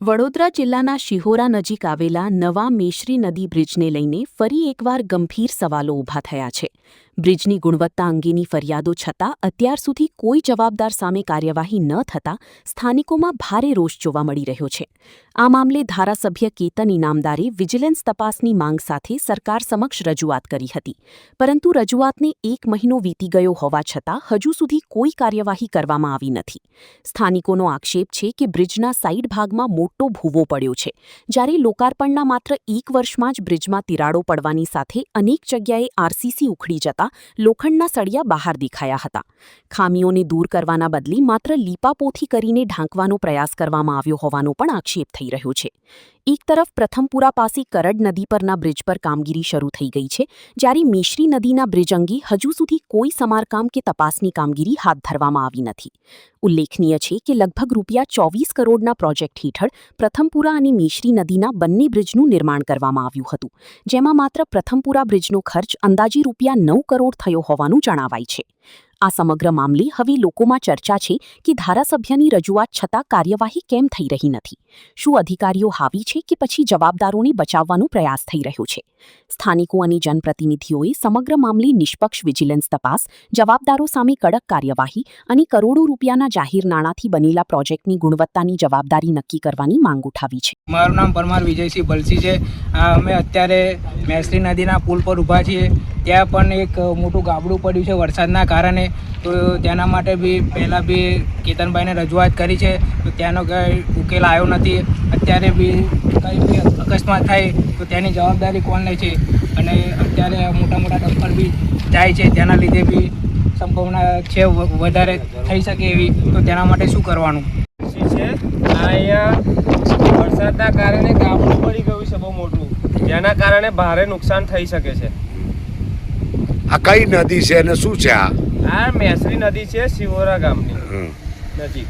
વડોદરા જિલ્લાના શિહોરા નજીક આવેલા નવા મેશ્રી નદી બ્રિજને લઈને ફરી એકવાર ગંભીર સવાલો ઊભા થયા છે. બ્રિજની ગુણવત્તા અંગેની ફરિયાદો છતાં અત્યાર સુધી કોઈ જવાબદાર સામે કાર્યવાહી ન થતાં સ્થાનિકોમાં ભારે રોષ જોવા મળી રહ્યો છે. આ મામલે ધારાસભ્ય કેતન ઇનામદારે વિજિલન્સ તપાસની માંગ સાથે સરકાર સમક્ષ રજૂઆત કરી હતી. પરંતુ રજૂઆતને 1 મહિનો વીતી ગયો હોવા છતાં હજુ સુધી કોઈ કાર્યવાહી કરવામાં આવી નથી. સ્થાનિકોનો આક્ષેપ છે કે બ્રિજના સાઇડ ભાગમાં મોટો ભૂવો પડ્યો છે, જ્યારે લોકાર્પણના માત્ર 1 વર્ષમાં જ બ્રિજમાં તિરાડો પડવાની સાથે અનેક જગ્યાએ આરસીસી ઉખડી જતા લોખંડના સળિયા બહાર દેખાયા હતા. ખામીઓને દૂર કરવાના બદલે માત્ર લીપાપોથી કરીને ઢાંકવાનો પ્રયાસ કરવામાં આવ્યો હોવાનો પણ આક્ષેપ થઈ રહ્યો છે. એક તરફ પ્રથમપુરા પાસે કરડ નદી પરના બ્રિજ પર કામગીરી શરૂ થઈ ગઈ છે, જ્યારે મેશ્રી નદીના બ્રિજ અંગે હજુ સુધી કોઈ સમારકામ કે તપાસની કામગીરી હાથ ધરવામાં આવી નથી. ઉલ્લેખનીય છે કે લગભગ ₹24 કરોડના પ્રોજેક્ટ હેઠળ પ્રથમપુરા અને મેશ્રી નદીના બંને બ્રિજનું નિર્માણ કરવામાં આવ્યું હતું, જેમાં માત્ર પ્રથમપુરા બ્રિજનો ખર્ચ અંદાજે ₹9 કરોડ થયો હોવાનું જણાવાય છે. આ સમગ્ર મામલે હવે લોકોમાં ચર્ચા છે કે ધારાસભ્યની રજૂઆત છતાં કાર્યવાહી કેમ થઈ રહી નથી. શું અધિકારીઓ હાવી છે કે પછી જવાબદારોને બચાવવાનો પ્રયાસ થઈ રહ્યો છે? સ્થાનિકો અને જનપ્રતિનિધિઓએ સમગ્ર મામલે નિષ્પક્ષ વિજિલન્સ તપાસ, જવાબદારો સામે કડક કાર્યવાહી અને કરોડો રૂપિયાના જાહેર નાણાંથી બનેલા પ્રોજેક્ટની ગુણવત્તાની જવાબદારી નક્કી કરવાની માંગ ઉઠાવી છે. મારું નામ પરમાર વિજયસિંહ બલસી છે. અમે અત્યારે મેશ્રી નદીના પુલ પર ઊભા છીએ. ત્યાં પણ એક મોટું ગાબડું પડ્યું છે વરસાદના કારણે. તો તેના માટે બી પહેલાં બી કેતનભાઈને રજૂઆત કરી છે, તો ત્યાંનો કંઈ ઉકેલ આવ્યો નથી. અત્યારે બી કંઈ બી અકસ્માત થાય તો તેની જવાબદારી કોણ લે છે? અને અત્યારે મોટા મોટા ડમ્પર બી જાય છે, તેના લીધે બી સંભાવના છે વધારે થઈ શકે એવી. તો તેના માટે શું કરવાનું છે? અહીંયા વરસાદના કારણે ગાબડું પડી ગયું છે બહુ મોટું, જેના કારણે ભારે નુકસાન થઈ શકે છે. આ કઈ નદી છે અને શું છે? આ મેશ્રી નદી છે, શિહોરા ગામની નજીક.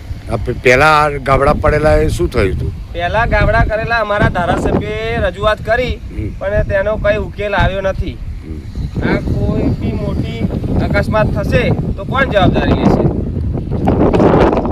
પેલા ગાબડા પડેલા એ શું થયું હતું? પહેલા ગાબડા કરેલા અમારા ધારાસભ્યએ રજૂઆત કરી, પણ તેનો કઈ ઉકેલ આવ્યો નથી. આ કોઈ બી મોટી અકસ્માત થશે તો કોણ જવાબદારી લેશે?